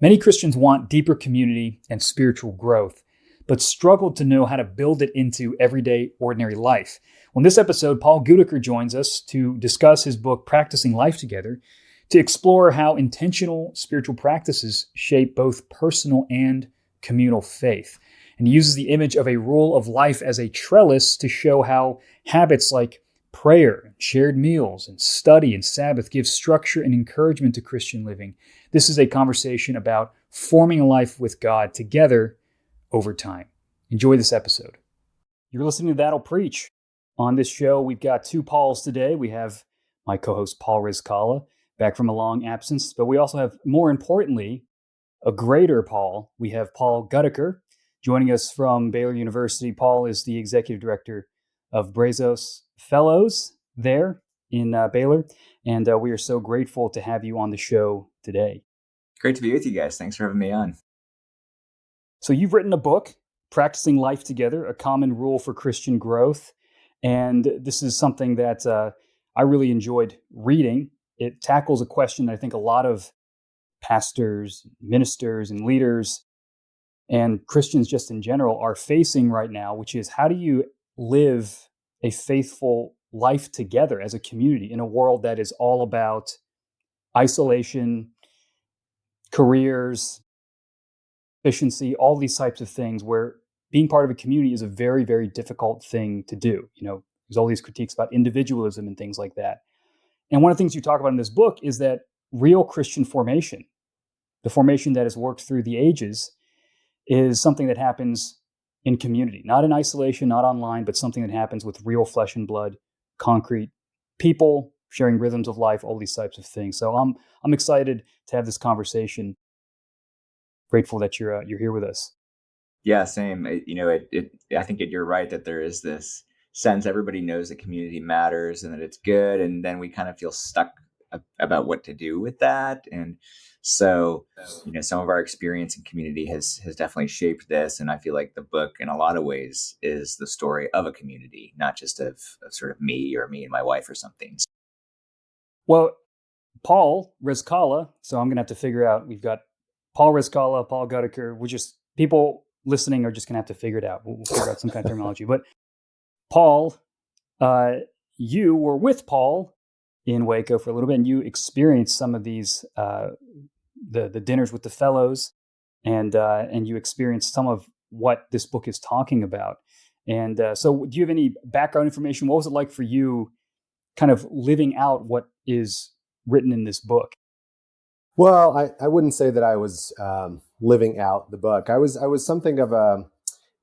Many Christians want deeper community and spiritual growth, but struggle to know how to build it into everyday, ordinary life. On this episode, Paul Gutacker joins us to discuss his book, Practicing Life Together, to explore how intentional spiritual practices shape both personal and communal faith. And he uses the image of a rule of life as a trellis to show how habits like prayer, shared meals, and study and Sabbath give structure and encouragement to Christian living. This is a conversation about forming a life with God together over time. Enjoy this episode. You're listening to That'll Preach. On this show, we've got two Pauls today. We have my co-host Paul Rizkala, back from a long absence, but we also have, more importantly, a greater Paul. We have Paul Gutacker joining us from Baylor University. Paul is the executive director of Brazos Fellows there in Baylor, and we are so grateful to have you on the show today. Great to be with you guys. Thanks for having me on. So you've written a book, Practicing Life Together, A Common Rule for Christian Growth, and this is something that I really enjoyed reading. It tackles a question that I think a lot of pastors, ministers, and leaders, and Christians just in general are facing right now, which is how do you live a faithful life together as a community in a world that is all about isolation, careers, efficiency, all these types of things where being part of a community is a very, very difficult thing to do. You know, there's all these critiques about individualism and things like that. And one of the things you talk about in this book is that real Christian formation, the formation that has worked through the ages, is something that happens in community, not in isolation, not online, but something that happens with real flesh and blood, concrete people sharing rhythms of life, all these types of things. So I'm excited to have this conversation. Grateful that you're here with us. Yeah, same. I think you're right that there is this sense everybody knows that community matters and that it's good, and then we kind of feel stuck about what to do with that. And so, some of our experience in community has definitely shaped this. And I feel like the book, in a lot of ways, is the story of a community, not just of sort of me and my wife or something. Well, Paul Rizkala. So I'm gonna have to figure out. We've got Paul Rizkala, Paul Gutacker. People listening are just gonna have to figure it out. We'll figure out some kind of terminology. But Paul, you were with Paul in Waco for a little bit, and you experienced some of these the dinners with the fellows, and you experienced some of what this book is talking about. And so, do you have any background information? What was it like for you, kind of living out what is written in this book? Well, I wouldn't say that I was living out the book. I was something of a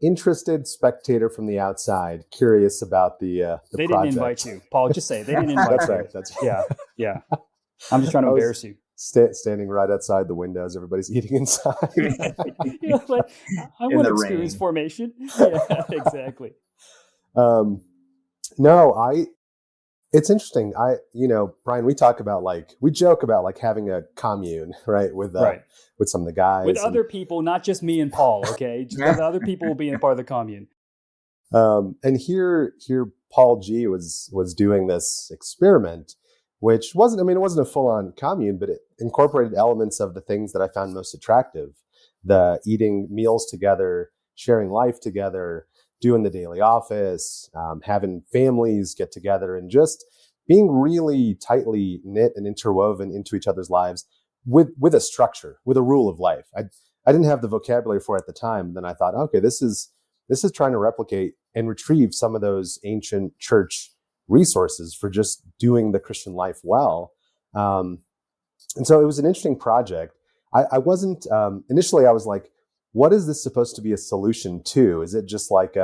interested spectator from the outside, curious about the They project. didn't invite you, Paul. Just say they didn't invite That's you. right. That's right. Yeah. I'm just trying to embarrass you. Standing right outside the windows, everybody's eating inside. Like, I want to experience formation. Yeah, exactly. It's interesting. Brian, we joke about having a commune, right? With some of the guys. With other people, not just me and Paul, okay? Just with other people being a part of the commune. And here Paul G was doing this experiment, which it wasn't a full-on commune, but it incorporated elements of the things that I found most attractive. The eating meals together, sharing life together, doing the daily office, having families get together, and just being really tightly knit and interwoven into each other's lives with a structure, with a rule of life. I didn't have the vocabulary for it at the time. Then I thought, okay, this is trying to replicate and retrieve some of those ancient church resources for just doing the Christian life well. And so it was an interesting project. I wasn't, initially I was like, what is this supposed to be a solution to? Is it just like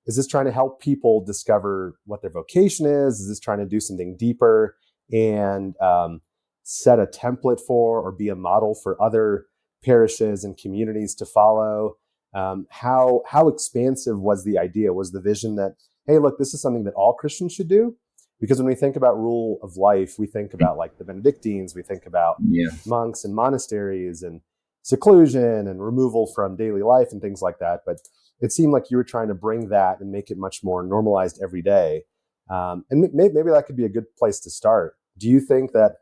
is this trying to help people discover what their vocation is? Is this trying to do something deeper and set a template for or be a model for other parishes and communities to follow? How expansive was the idea? Was the vision that, hey, look, this is something that all Christians should do? Because when we think about rule of life, we think about like the Benedictines, we think about monks and monasteries and seclusion and removal from daily life and things like that. But it seemed like you were trying to bring that and make it much more normalized every day. And maybe that could be a good place to start. Do you think that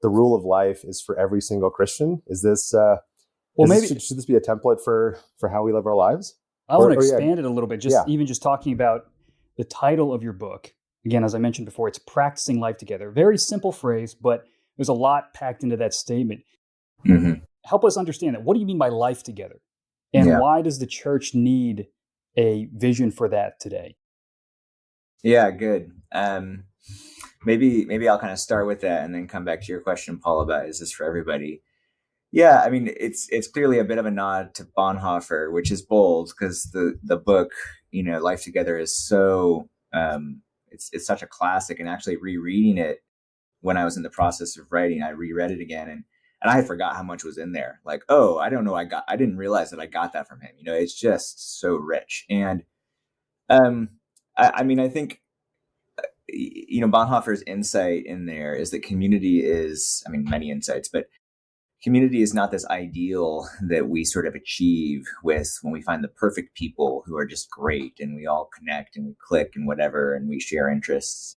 the rule of life is for every single Christian? Is this should this be a template for how we live our lives? I want to expand it a little bit. Even just talking about the title of your book. Again, as I mentioned before, it's Practicing Life Together. Very simple phrase, but there's a lot packed into that statement. Mm-hmm. Help us understand that. What do you mean by life together? And why does the church need a vision for that today? Yeah, good. Maybe I'll kind of start with that and then come back to your question, Paul, about is this for everybody? Yeah, I mean, it's clearly a bit of a nod to Bonhoeffer, which is bold because the book, Life Together is so it's such a classic. And actually rereading it when I was in the process of writing, I reread it again and I forgot how much was in there. Like, oh, I don't know, I didn't realize that I got that from him. It's just so rich. And I mean, I think Bonhoeffer's insight in there is that community is, I mean, many insights, but community is not this ideal that we sort of achieve with when we find the perfect people who are just great and we all connect and we click and whatever and we share interests.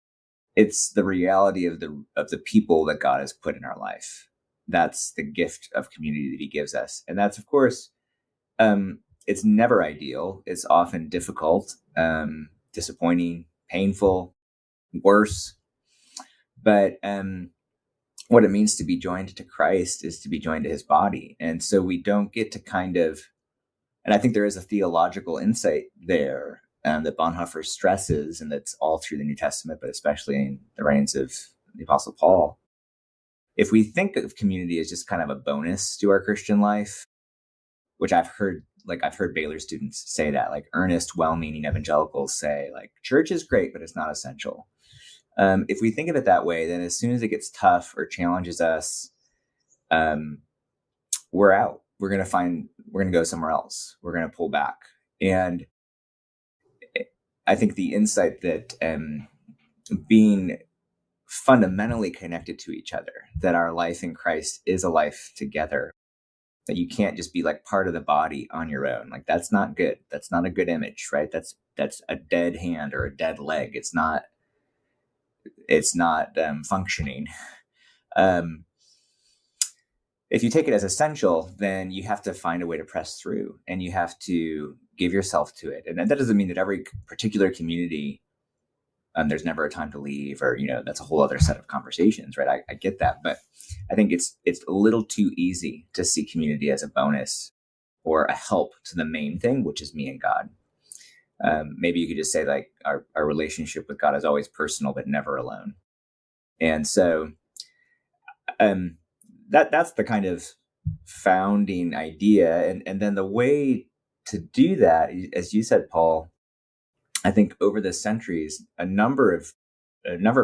It's the reality of the people that God has put in our life. That's the gift of community that he gives us. And that's, of course, it's never ideal. It's often difficult, disappointing, painful, worse. But what it means to be joined to Christ is to be joined to his body. And so we don't get to and I think there is a theological insight there that Bonhoeffer stresses, and that's all through the New Testament, but especially in the writings of the Apostle Paul. If we think of community as just kind of a bonus to our Christian life, which I've heard Baylor students say that, like earnest, well-meaning evangelicals say, like, church is great, but it's not essential. If we think of it that way, then as soon as it gets tough or challenges us, we're out. We're going to go somewhere else. We're going to pull back. And I think the insight that being fundamentally connected to each other, that our life in Christ is a life together, that you can't just be like part of the body on your own. Like, that's not good. That's not a good image, right? That's a dead hand or a dead leg. It's not functioning. If you take it as essential, then you have to find a way to press through and you have to give yourself to it. And that doesn't mean that every particular community, there's never a time to leave, or, that's a whole other set of conversations, right? I get that. But I think it's a little too easy to see community as a bonus or a help to the main thing, which is me and God. Maybe you could just say, like, our relationship with God is always personal, but never alone. And so that's the kind of founding idea. And then the way to do that, as you said, Paul, I think over the centuries, a number of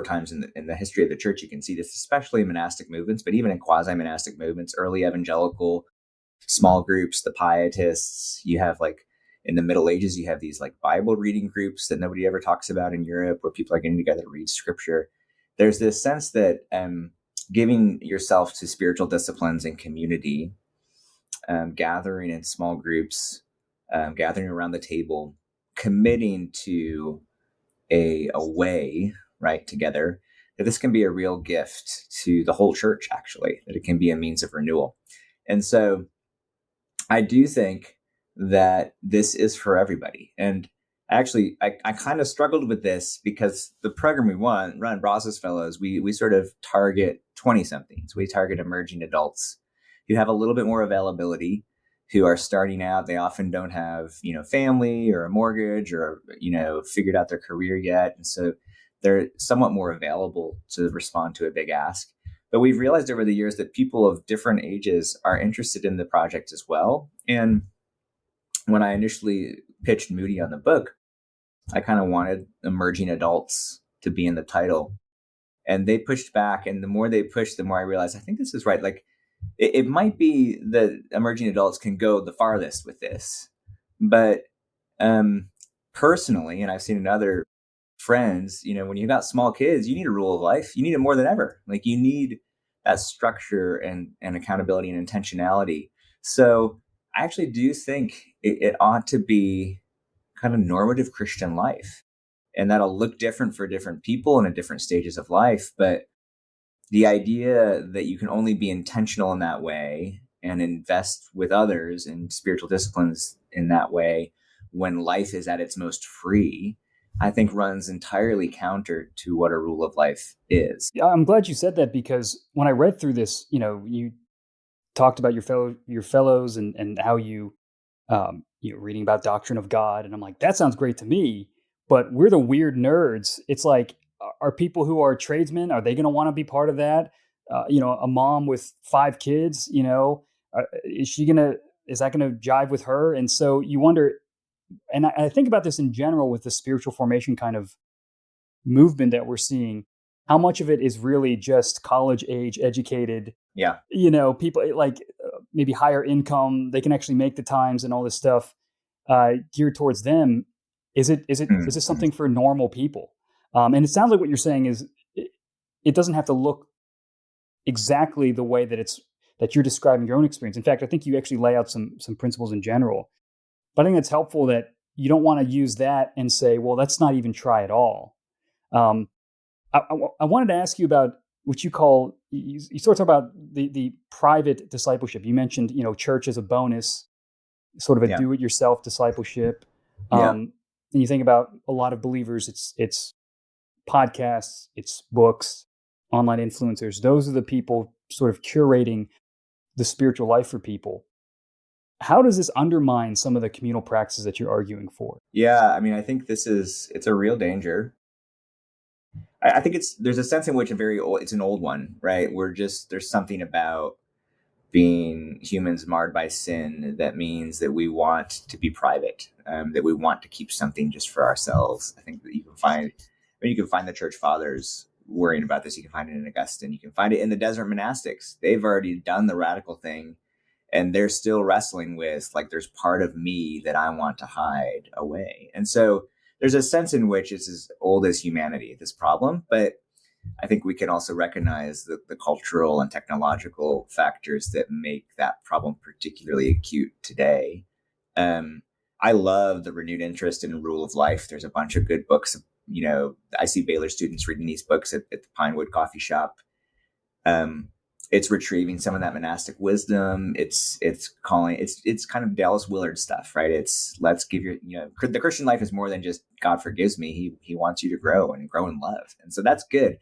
times in the history of the church, you can see this, especially in monastic movements, but even in quasi-monastic movements, early evangelical small groups, the pietists. You have, like, in the Middle Ages, you have these like Bible reading groups that nobody ever talks about in Europe, where people are getting together to read scripture. There's this sense that giving yourself to spiritual disciplines and community, gathering in small groups, gathering around the table, committing to a way, right, together, that this can be a real gift to the whole church, actually, that it can be a means of renewal. And so I do think that this is for everybody. And actually, I kind of struggled with this because the program we run, Brazos Fellows, we sort of target 20-somethings. We target emerging adults who have a little bit more availability, who are starting out. They often don't have, family or a mortgage or, figured out their career yet. And so they're somewhat more available to respond to a big ask. But we've realized over the years that people of different ages are interested in the project as well. And when I initially pitched Moody on the book, I kind of wanted emerging adults to be in the title. And they pushed back. And the more they pushed, the more I realized, I think this is right. Like, it might be that emerging adults can go the farthest with this. But personally, and I've seen in other friends, when you've got small kids, you need a rule of life. You need it more than ever. Like, you need that structure and accountability and intentionality. So I actually do think it ought to be kind of normative Christian life. And that'll look different for different people and at different stages of life. But the idea that you can only be intentional in that way and invest with others in spiritual disciplines in that way when life is at its most free, I think runs entirely counter to what a rule of life is. Yeah, I'm glad you said that, because when I read through this, you talked about your fellows and how you reading about doctrine of God, and I'm like, that sounds great to me. But we're the weird nerds. It's like, are people who are tradesmen, are they going to want to be part of that? A mom with 5 kids, is that going to jive with her? And so you wonder, and I think about this in general with the spiritual formation kind of movement that we're seeing. How much of it is really just college age educated, Yeah. people like maybe higher income, they can actually make the times and all this stuff geared towards them. Is this something for normal people? And it sounds like what you're saying is it doesn't have to look exactly the way that you're describing your own experience. In fact, I think you actually lay out some principles in general. But I think it's helpful that you don't want to use that and say, well, let's not even try at all. I wanted to ask you about what you call, you sort of talk about the private discipleship. You mentioned, church as a bonus, sort of a Yeah. do-it-yourself discipleship. Yeah. And you think about a lot of believers, it's podcasts, it's books, online influencers. Those are the people sort of curating the spiritual life for people. How does this undermine some of the communal practices that you're arguing for? Yeah. I mean, I think it's a real danger. I think there's a sense in which it's an old one, right? There's something about being humans marred by sin that means that we want to be private, that we want to keep something just for ourselves. I think that you can find the church fathers worrying about this. You can find it in Augustine. You can find it in the desert monastics. They've already done the radical thing, and they're still wrestling with, like, there's part of me that I want to hide away. And so there's a sense in which it's as old as humanity, this problem, but I think we can also recognize the cultural and technological factors that make that problem particularly acute today. I love the renewed interest in rule of life. There's a bunch of good books. I see Baylor students reading these books at the Pinewood coffee shop. It's retrieving some of that monastic wisdom. It's kind of Dallas Willard stuff, right? It's let's give the Christian life is more than just God forgives me. He wants you to grow and grow in love. And so that's good.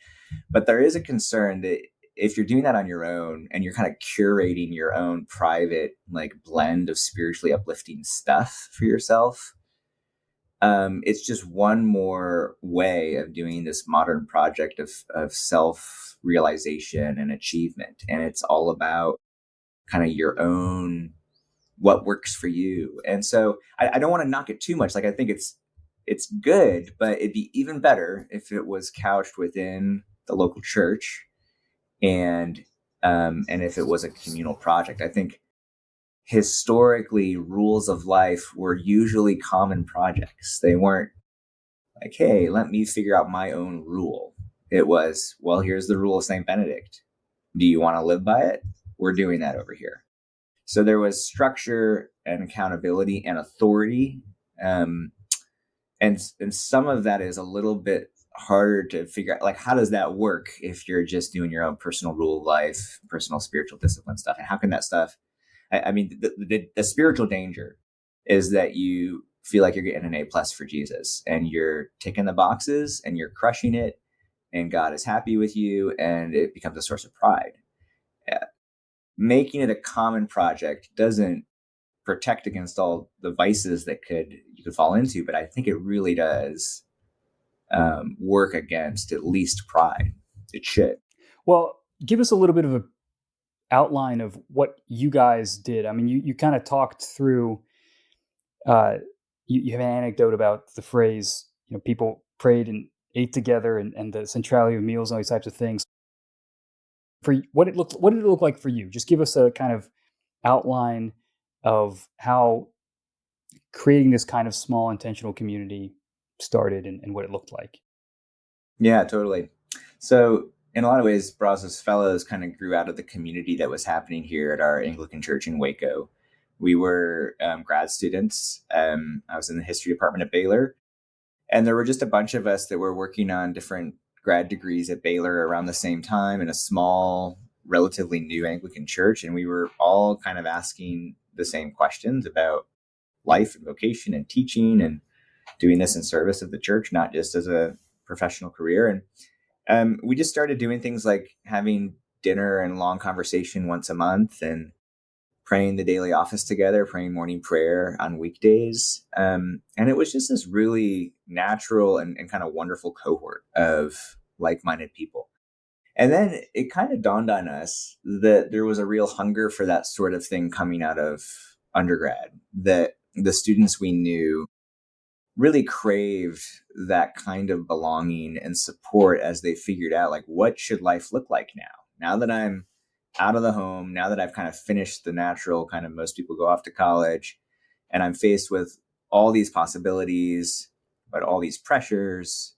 But there is a concern that if you're doing that on your own and you're kind of curating your own private, like, blend of spiritually uplifting stuff for yourself, it's just one more way of doing this modern project of self-realization and achievement. And it's all about kind of your own, what works for you. And so I don't want to knock it too much. Like, I think it's good, but it'd be even better if it was couched within the local church and if it was a communal project. I think historically rules of life were usually common projects. They weren't like, hey, let me figure out my own rule. It was, well, here's the rule of St. Benedict. Do you want to live by it? We're doing that over here. So there was structure and accountability and authority. And some of that is a little bit harder to figure out, like, how does that work if you're just doing your own personal rule of life, personal spiritual discipline stuff? And how can that stuff, I mean, the spiritual danger is that you feel like you're getting an A+ for Jesus and you're ticking the boxes and you're crushing it and God is happy with you and it becomes a source of pride. Making it a common project doesn't protect against all the vices that you could fall into, but I think it really does work against at least pride. It should. Well, give us a little bit of an outline of what you guys did. I mean, you kind of talked through, you have an anecdote about the phrase, people prayed and ate together and the centrality of meals and all these types of things. For what did it look like for you? Just give us a kind of outline of how creating this kind of small intentional community started and what it looked like. Yeah, totally. So in a lot of ways, Brazos Fellows kind of grew out of the community that was happening here at our Anglican church in Waco. We were grad students. I was in the history department at Baylor, and there were just a bunch of us that were working on different grad degrees at Baylor around the same time in a small, relatively new Anglican church. And we were all kind of asking the same questions about life and vocation and teaching and doing this in service of the church, not just as a professional career. And we just started doing things like having dinner and long conversation once a month and praying the daily office together, praying morning prayer on weekdays. And it was just this really natural and kind of wonderful cohort of like-minded people. And then it kind of dawned on us that there was a real hunger for that sort of thing coming out of undergrad, that the students we knew really craved that kind of belonging and support as they figured out, like, what should life look like now that I'm out of the home, now that I've kind of finished the natural kind of, most people go off to college, and I'm faced with all these possibilities, but all these pressures.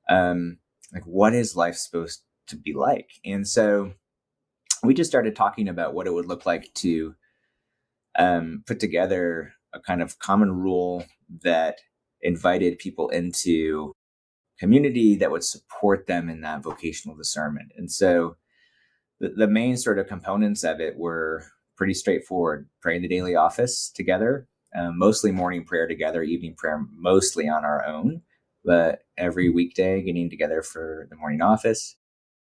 Like, what is life supposed to be like? And so we just started talking about what it would look like to put together a kind of common rule that invited people into community that would support them in that vocational discernment. And so the main sort of components of it were pretty straightforward: praying the daily office together, mostly morning prayer together, evening prayer mostly on our own, but every weekday getting together for the morning office,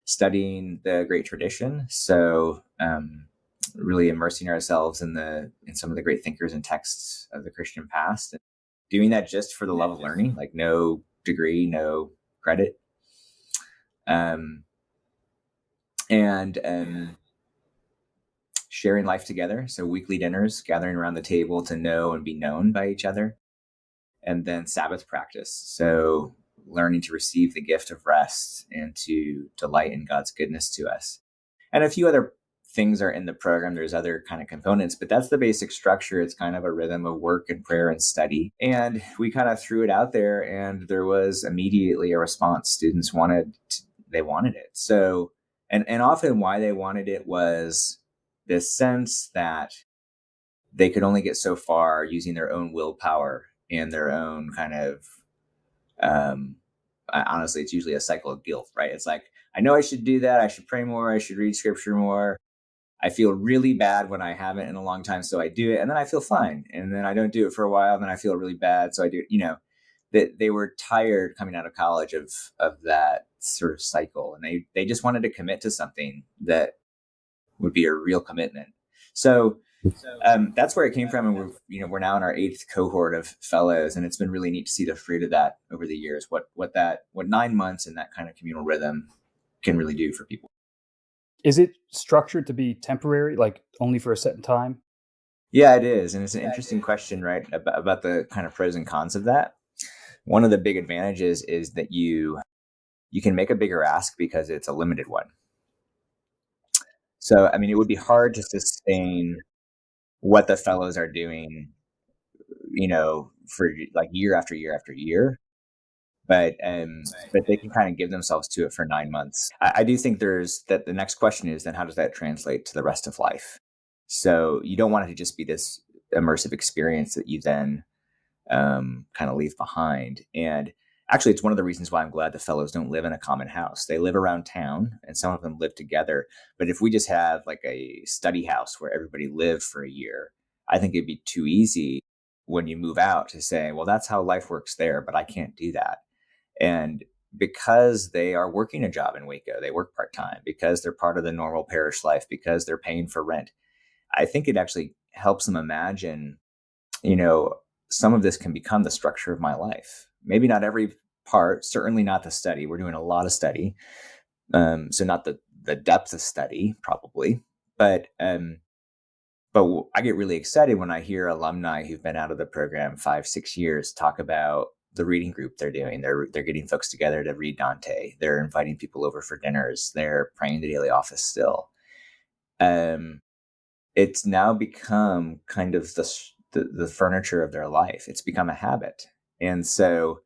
studying the great tradition. So really immersing ourselves in some of the great thinkers and texts of the Christian past, and doing that just for the love of learning, like no degree, no credit. And sharing life together. So weekly dinners, gathering around the table to know and be known by each other. And then Sabbath practice. So learning to receive the gift of rest and to delight in God's goodness to us. And a few other things are in the program. There's other kind of components, but that's the basic structure. It's kind of a rhythm of work and prayer and study. And we kind of threw it out there, and there was immediately a response. Students wanted it. So, and often why they wanted it was this sense that they could only get so far using their own willpower and their own kind of, honestly, it's usually a cycle of guilt, right? It's like, I know I should do that. I should pray more. I should read scripture more. I feel really bad when I haven't in a long time, so I do it. And then I feel fine. And then I don't do it for a while, and then I feel really bad, so I do it. That they were tired coming out of college of that sort of cycle. And they just wanted to commit to something that would be a real commitment. So that's where it came from. And we're now in our 8th cohort of fellows, and it's been really neat to see the fruit of that over the years, what 9 months in that kind of communal rhythm can really do for people. Is it structured to be temporary, like only for a certain time? Yeah, it is. And it's an interesting question, right? About the kind of pros and cons of that. One of the big advantages is that you can make a bigger ask because it's a limited one. So, I mean, it would be hard to sustain what the fellows are doing, for like year after year after year. But they can kind of give themselves to it for 9 months. I do think that the next question is then, how does that translate to the rest of life? So you don't want it to just be this immersive experience that you then kind of leave behind. And actually, it's one of the reasons why I'm glad the fellows don't live in a common house. They live around town, and some of them live together. But if we just have like a study house where everybody lived for a year, I think it'd be too easy when you move out to say, well, that's how life works there, but I can't do that. And because they are working a job in Waco, they work part-time, because they're part of the normal parish life, because they're paying for rent, I think it actually helps them imagine, some of this can become the structure of my life. Maybe not every part, certainly not the study. We're doing a lot of study. So not the depth of study, probably. But I get really excited when I hear alumni who've been out of the program 5-6 years talk about the reading group they're doing. They're getting folks together to read Dante. They're inviting people over for dinners. They're praying the daily office still. It's now become kind of the furniture of their life. It's become a habit. And so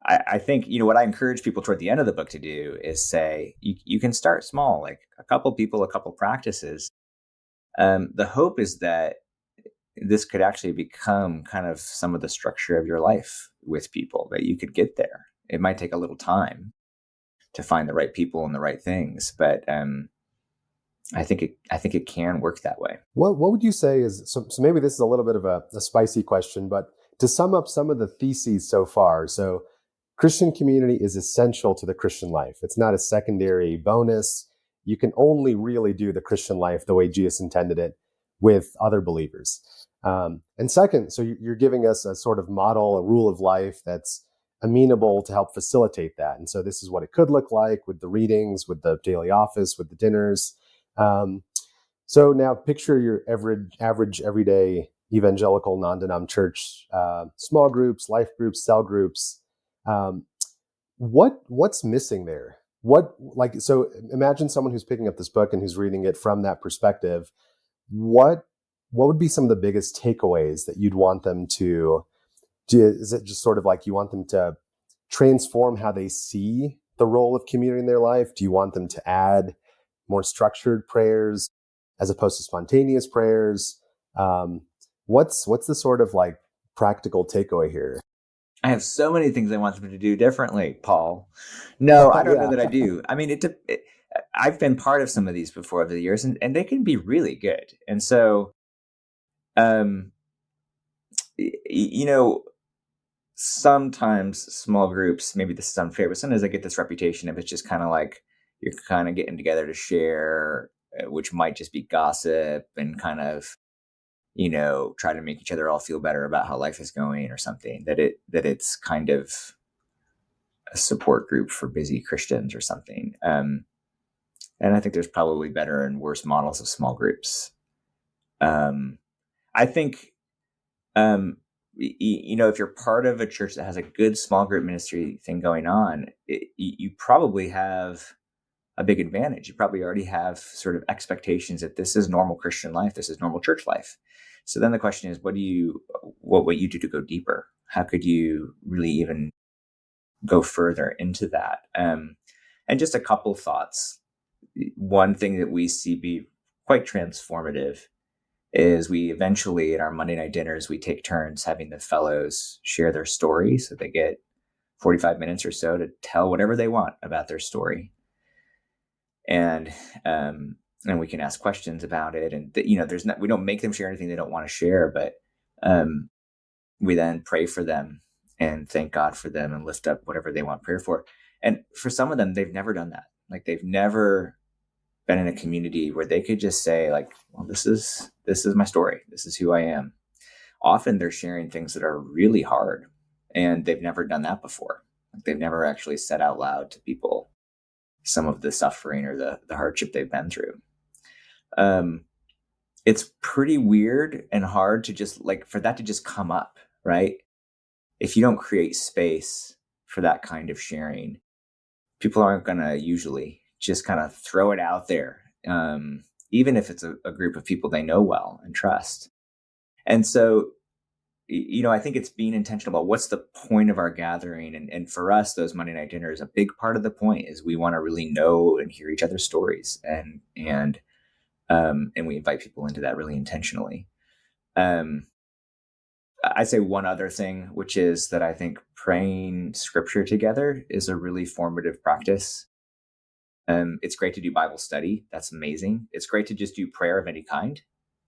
I think, what I encourage people toward the end of the book to do is say, you can start small, like a couple people, a couple practices. The hope is that this could actually become kind of some of the structure of your life with people, that you could get there. It might take a little time, find the right people and the right things. But I think it can work that way. What would you say is, so maybe this is a little bit of a spicy question, but to sum up some of the theses so far, so Christian community is essential to the Christian life. It's not a secondary bonus. You can only really do the Christian life the way Jesus intended it with other believers. And second, so you're giving us a sort of model, a rule of life that's amenable to help facilitate that. And so this is what it could look like with the readings, with the daily office, with the dinners. So now picture your average everyday evangelical non-denom church, small groups, life groups, cell groups. What's missing there? So imagine someone who's picking up this book and who's reading it from that perspective. What would be some of the biggest takeaways that you'd want them to do? Is it just sort of like you want them to transform how they see the role of community in their life? Do you want them to add more structured prayers as opposed to spontaneous prayers? What's the sort of like practical takeaway here? I have so many things I want them to do differently, Paul. No, I don't know that I do. I mean, I've been part of some of these before over the years, and they can be really good. And so, sometimes small groups, maybe this is unfair, but sometimes I get this reputation of it's just kind of like you're kind of getting together to share, which might just be gossip and kind of, try to make each other all feel better about how life is going or something, that it's kind of a support group for busy Christians or something. And I think there's probably better and worse models of small groups. I think, if you're part of a church that has a good small group ministry thing going on, you probably have a big advantage. You probably already have sort of expectations that this is normal Christian life. This is normal church life. So then the question is, what you do to go deeper? How could you really even go further into that? And just a couple thoughts. One thing that we see be quite transformative is we eventually, at our Monday night dinners, we take turns having the fellows share their story. So they get 45 minutes or so to tell whatever they want about their story. And we can ask questions about it. And, we don't make them share anything they don't want to share, but we then pray for them and thank God for them and lift up whatever they want prayer for. And for some of them, they've never done that. Like, they've never been in a community where they could just say, like, well, this is my story. This is who I am. Often they're sharing things that are really hard, and they've never done that before. Like, they've never actually said out loud to people some of the suffering or the hardship they've been through. It's pretty weird and hard to just for that to just come up, right? If you don't create space for that kind of sharing, people aren't going to usually just kind of throw it out there, even if it's a group of people they know well and trust. And so, I think it's being intentional about what's the point of our gathering. And for us, those Monday night dinners, a big part of the point is we want to really know and hear each other's stories. And we invite people into that really intentionally. I'd say one other thing, which is that I think praying scripture together is a really formative practice. It's great to do Bible study. That's amazing. It's great to just do prayer of any kind.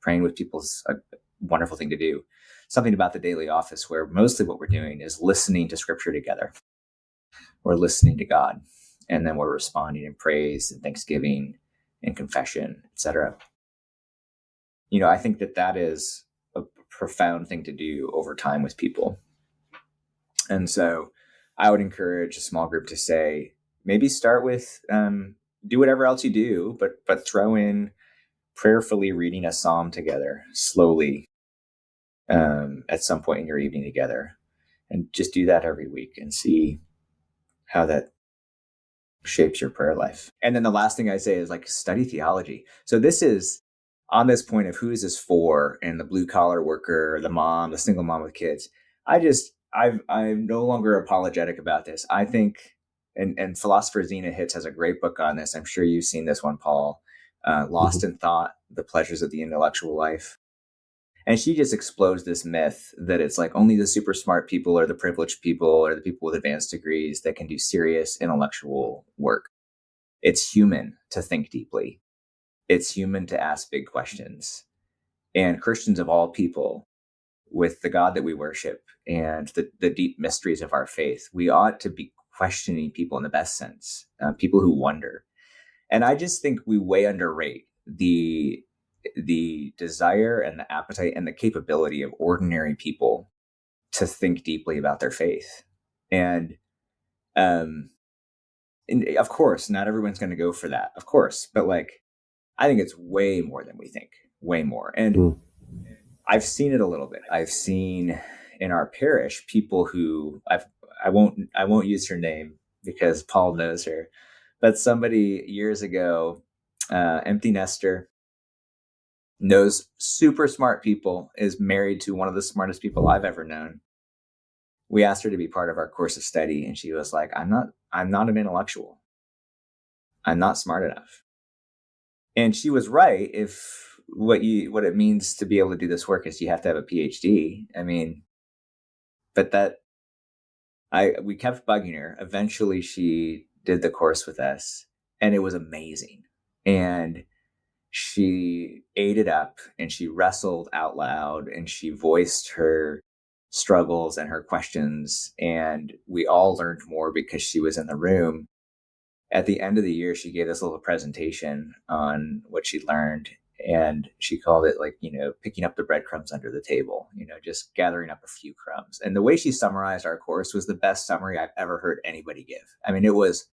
Praying with people is a wonderful thing to do. Something about the daily office where mostly what we're doing is listening to scripture together. We're listening to God, and then we're responding in praise and thanksgiving and confession, etc. I think that is a profound thing to do over time with people. And so I would encourage a small group to say, maybe start with, do whatever else you do, but throw in prayerfully reading a psalm together slowly at some point in your evening together. And just do that every week and see how that shapes your prayer life. And then the last thing I say is study theology. So this is on this point of who is this for, and the blue collar worker, the mom, the single mom with kids. I'm no longer apologetic about this. I think, and philosopher Zena Hitz has a great book on this. I'm sure you've seen this one, Paul, Lost in Thought, The Pleasures of the Intellectual Life. And she just explodes this myth that it's like only the super smart people or the privileged people or the people with advanced degrees that can do serious intellectual work. It's human to think deeply. It's human to ask big questions. And Christians of all people, with the God that we worship and the deep mysteries of our faith, we ought to be questioning people in the best sense, people who wonder. And I just think we way underrate the desire and the appetite and the capability of ordinary people to think deeply about their faith. And of course, not everyone's going to go for that, of course, but like, I think it's way more than we think, way more. And I've seen it a little bit. I've seen in our parish people who I won't use her name because Paul knows her, but somebody years ago, empty nester, knows super smart people, is married to one of the smartest people I've ever known. We asked her to be part of our course of study, and she was like, I'm not an intellectual. I'm not smart enough. And she was right. If what it means to be able to do this work is you have to have a PhD. I mean, but we kept bugging her. Eventually she did the course with us, and it was amazing. And she ate it up, and she wrestled out loud, and she voiced her struggles and her questions. And we all learned more because she was in the room. At the end of the year, she gave this little presentation on what she learned. And she called it like, picking up the breadcrumbs under the table, just gathering up a few crumbs. And the way she summarized our course was the best summary I've ever heard anybody give. I mean, it was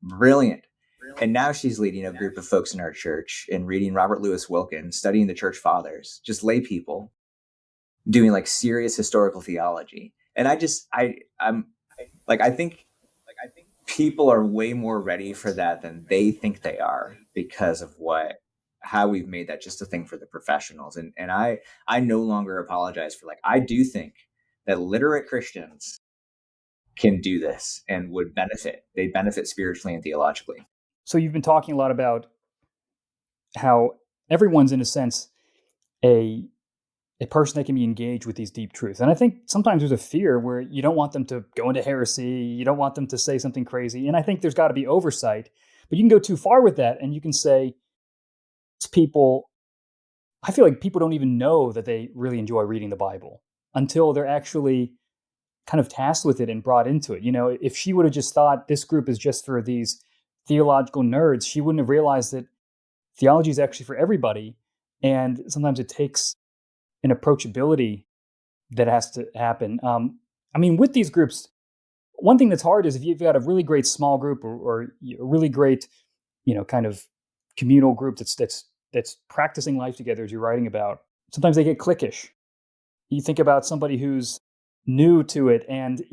brilliant. And now she's leading a group of folks in our church and reading Robert Louis Wilkins, studying the church fathers, just lay people doing like serious historical theology. And I think people are way more ready for that than they think they are because of how we've made that just a thing for the professionals. And I no longer apologize for I do think that literate Christians can do this and would benefit. They benefit spiritually and theologically. So you've been talking a lot about how everyone's, in a sense, a person that can be engaged with these deep truths. And I think sometimes there's a fear where you don't want them to go into heresy. You don't want them to say something crazy. And I think there's got to be oversight. But you can go too far with that, and you can say, I feel like people don't even know that they really enjoy reading the Bible until they're actually kind of tasked with it and brought into it. If she would have just thought this group is just for these theological nerds, she wouldn't have realized that theology is actually for everybody. And sometimes it takes an approachability that has to happen. With these groups, one thing that's hard is if you've got a really great small group or a really great, kind of communal group that's practicing life together, as you're writing about, sometimes they get cliquish. You think about somebody who's new to it, and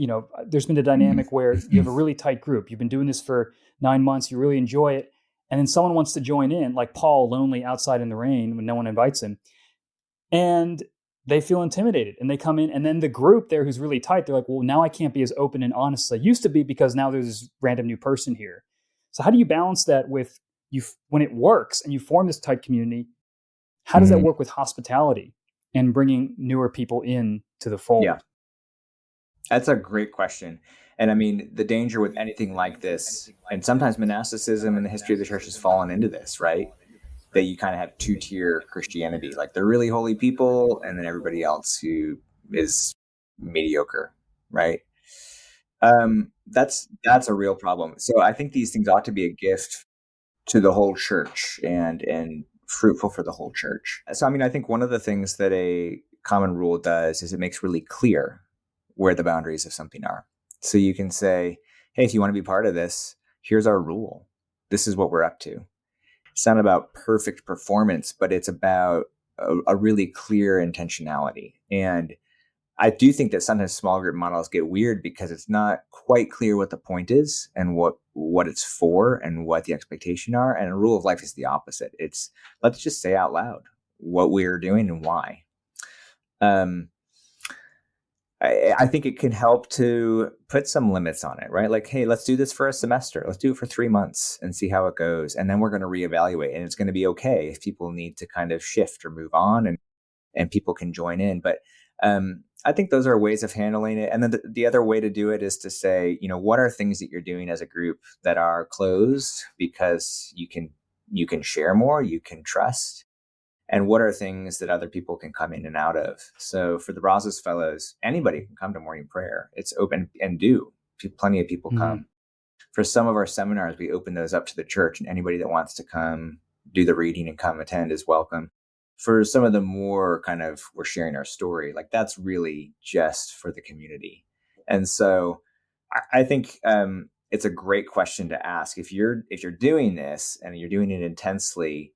there's been a dynamic where you have a really tight group. You've been doing this for 9 months, you really enjoy it, and then someone wants to join in, like Paul, lonely outside in the rain when no one invites him, and they feel intimidated, and they come in, and then the group there who's really tight, they're like, well, now I can't be as open and honest as I used to be because now there's this random new person here. So how do you balance that with when it works and you form this tight community? How does that work with hospitality and bringing newer people in to the fold? Yeah, that's a great question. And I mean, the danger with anything like this, and sometimes monasticism in the history of the church has fallen into this, right? That you kind of have two-tier Christianity, like they're really holy people, and then everybody else who is mediocre, right? That's a real problem. So I think these things ought to be a gift to the whole church and fruitful for the whole church. So, I think one of the things that a common rule does is it makes really clear where the boundaries of something are. So you can say, hey, if you want to be part of this, here's our rule. This is what we're up to. It's not about perfect performance, but it's about a really clear intentionality. And I do think that sometimes small group models get weird because it's not quite clear what the point is and what it's for and what the expectation are. And a rule of life is the opposite. It's let's just say out loud what we're doing and why. I think it can help to put some limits on it, right? Like, hey, let's do this for a semester. Let's do it for 3 months and see how it goes. And then we're going to reevaluate. And it's going to be okay if people need to kind of shift or move on. And and people can join in. But I think those are ways of handling it. And then the other way to do it is to say, what are things that you're doing as a group that are closed because you can share more, you can trust, and what are things that other people can come in and out of. So for the Brazos Fellows, anybody can come to morning prayer. It's open, and plenty of people come. For some of our seminars, we open those up to the church, and anybody that wants to come do the reading and come attend is welcome. For some of the more kind of, we're sharing our story, like that's really just for the community. And so I think it's a great question to ask. If you're doing this and you're doing it intensely,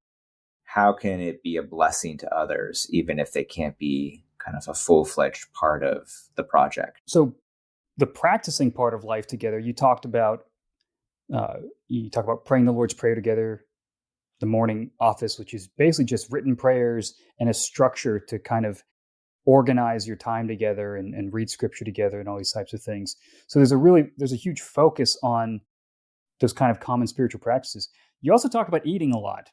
how can it be a blessing to others, even if they can't be kind of a full-fledged part of the project? So the practicing part of life together, you talked about praying the Lord's Prayer together, the morning office, which is basically just written prayers and a structure to kind of organize your time together and read scripture together and all these types of things. So there's a huge focus on those kind of common spiritual practices. You also talk about eating a lot.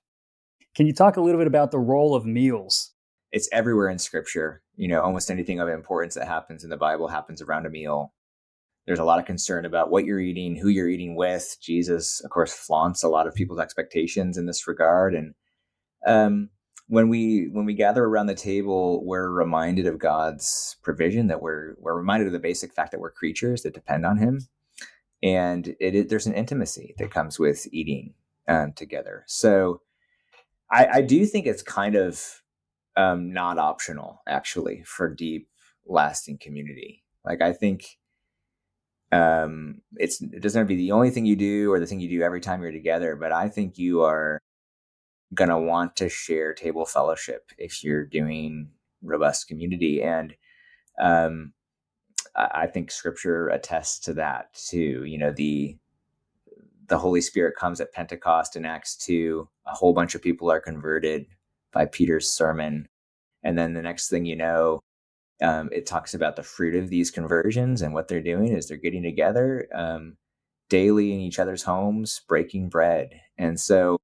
Can you talk a little bit about the role of meals? It's everywhere in scripture. Almost anything of importance that happens in the Bible happens around a meal. There's a lot of concern about what you're eating, who you're eating with. Jesus, of course, flaunts a lot of people's expectations in this regard. And when we gather around the table, we're reminded of God's provision, that we're reminded of the basic fact that we're creatures that depend on him. And there's an intimacy that comes with eating together. So I do think it's kind of not optional, actually, for deep, lasting community. Like, I think it doesn't have to be the only thing you do or the thing you do every time you're together, but I think you are going to want to share table fellowship if you're doing robust community. And I think scripture attests to that too. The Holy Spirit comes at Pentecost in Acts 2. A whole bunch of people are converted by Peter's sermon. And then the next thing you know, it talks about the fruit of these conversions, and what they're doing is they're getting together daily in each other's homes, breaking bread. And so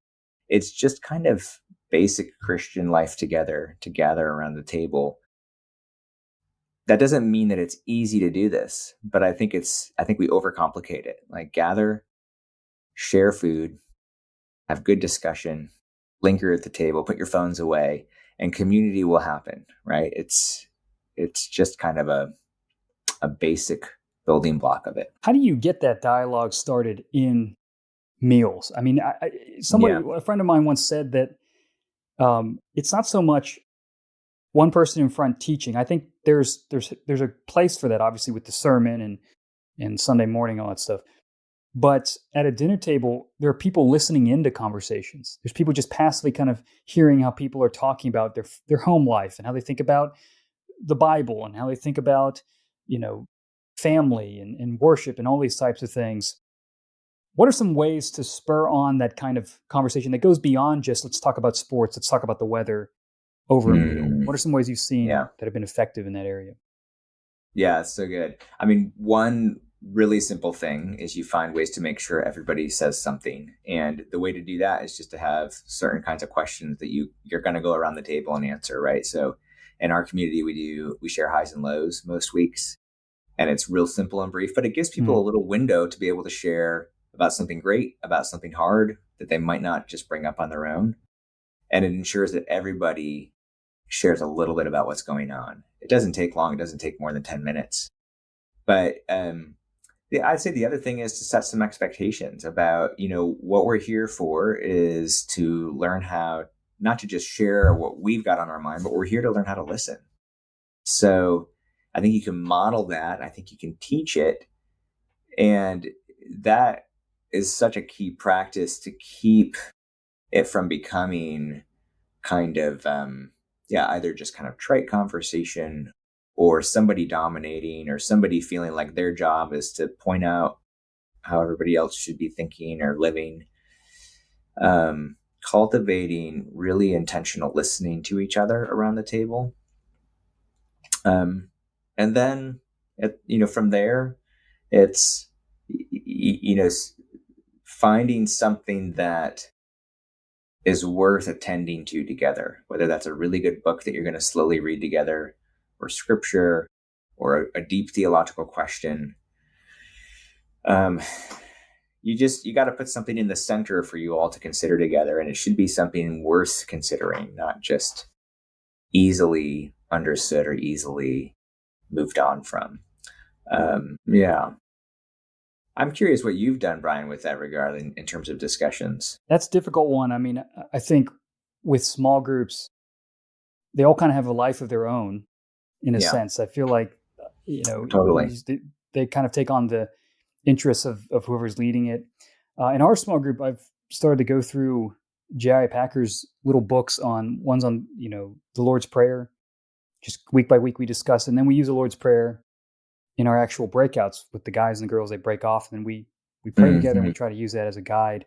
it's just kind of basic Christian life together, to gather around the table. That doesn't mean that it's easy to do this, but I think we overcomplicate it. Like, gather, share food, have good discussion, linger at the table, put your phones away, and community will happen, right? It's just kind of a basic building block of it. How do you get that dialogue started in meals? I mean, a friend of mine once said that it's not so much one person in front teaching. I think there's a place for that, obviously, with the sermon and Sunday morning, all that stuff. But at a dinner table, there are people listening into conversations. There's people just passively kind of hearing how people are talking about their home life and how they think about the Bible and how they think about, family and worship and all these types of things. What are some ways to spur on that kind of conversation that goes beyond just, let's talk about sports, let's talk about the weather over a meal? What are some ways you've seen that have been effective in that area? Yeah, it's so good. I mean, one really simple thing is you find ways to make sure everybody says something. And the way to do that is just to have certain kinds of questions that you're going to go around the table and answer, right? So in our community, we share highs and lows most weeks. And it's real simple and brief, but it gives people a little window to be able to share about something great, about something hard that they might not just bring up on their own. And it ensures that everybody shares a little bit about what's going on. It doesn't take long. It doesn't take more than 10 minutes. But I'd say the other thing is to set some expectations about, what we're here for is to learn how not to just share what we've got on our mind, but we're here to learn how to listen. So I think you can model that. I think you can teach it. And that is such a key practice to keep it from becoming kind of, either just kind of trite conversation or somebody dominating or somebody feeling like their job is to point out how everybody else should be thinking or living. Cultivating really intentional listening to each other around the table. And then, from there, it's, finding something that is worth attending to together, whether that's a really good book that you're going to slowly read together, or scripture, or a deep theological question. You got to put something in the center for you all to consider together, and it should be something worth considering, not just easily understood or easily moved on from. Yeah. I'm curious what you've done, Brian, with that regard in terms of discussions. That's a difficult one. I mean, I think with small groups, they all kind of have a life of their own in a sense. I feel like, Totally. they kind of take on the interests of whoever's leading it. In our small group, I've started to go through J.I. Packer's little books ones on, the Lord's Prayer. Just week by week we discuss, and then we use the Lord's Prayer in our actual breakouts with the guys and the girls. They break off, and then we pray together, and we try to use that as a guide.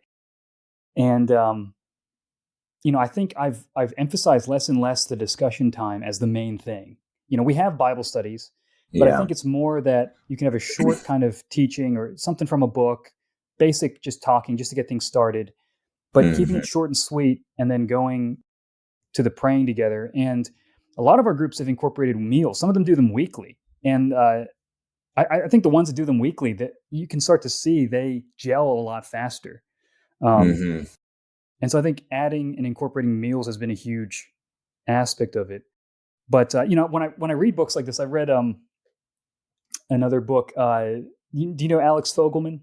And I think I've emphasized less and less the discussion time as the main thing. We have Bible studies, but I think it's more that you can have a short kind of teaching or something from a book, basic, just talking, just to get things started, but keeping it short and sweet, and then going to the praying together. And a lot of our groups have incorporated meals. Some of them do them weekly. And I think the ones that do them weekly, that you can start to see they gel a lot faster. And so I think adding and incorporating meals has been a huge aspect of it. But when I read books like this, I read another book. Do you know Alex Fogelman?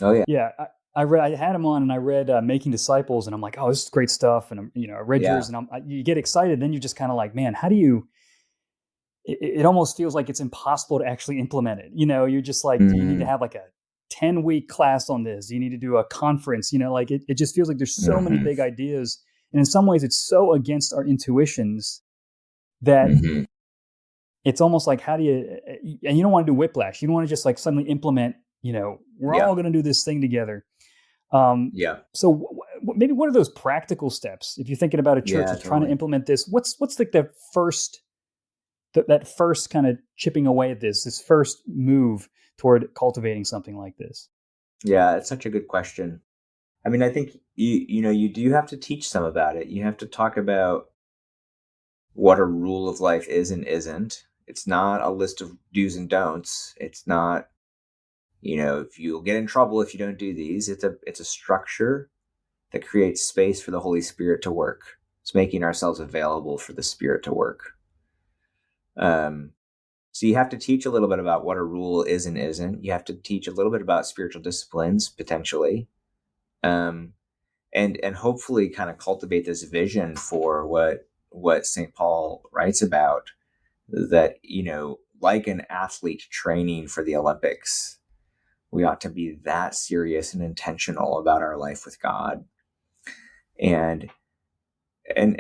Oh yeah. Yeah, I had him on, and I read Making Disciples, and I'm like, oh, this is great stuff. And I read yours, and you get excited. Then you're just kind of like, man, how do you? It almost feels like it's impossible to actually implement it. You're just like, do you need to have like a 10-week class on this? Do you need to do a conference? Like it just feels like there's so many big ideas, and in some ways, it's so against our intuitions that it's almost like, how do you? And you don't want to do whiplash. You don't want to just like suddenly implement. We're all going to do this thing together. So maybe what are those practical steps if you're thinking about a church that's trying to implement this? What's like the first that first kind of chipping away at this first move toward cultivating something like this? Yeah, it's such a good question. I mean, I think you do have to teach some about it. You have to talk about what a rule of life is and isn't. It's not a list of do's and don'ts. It's not, if you'll get in trouble if you don't do these. It's a structure that creates space for the Holy Spirit to work. It's making ourselves available for the Spirit to work. So you have to teach a little bit about what a rule is and isn't. You have to teach a little bit about spiritual disciplines, potentially. And hopefully kind of cultivate this vision for what St. Paul writes about, that, like an athlete training for the Olympics, we ought to be that serious and intentional about our life with God, and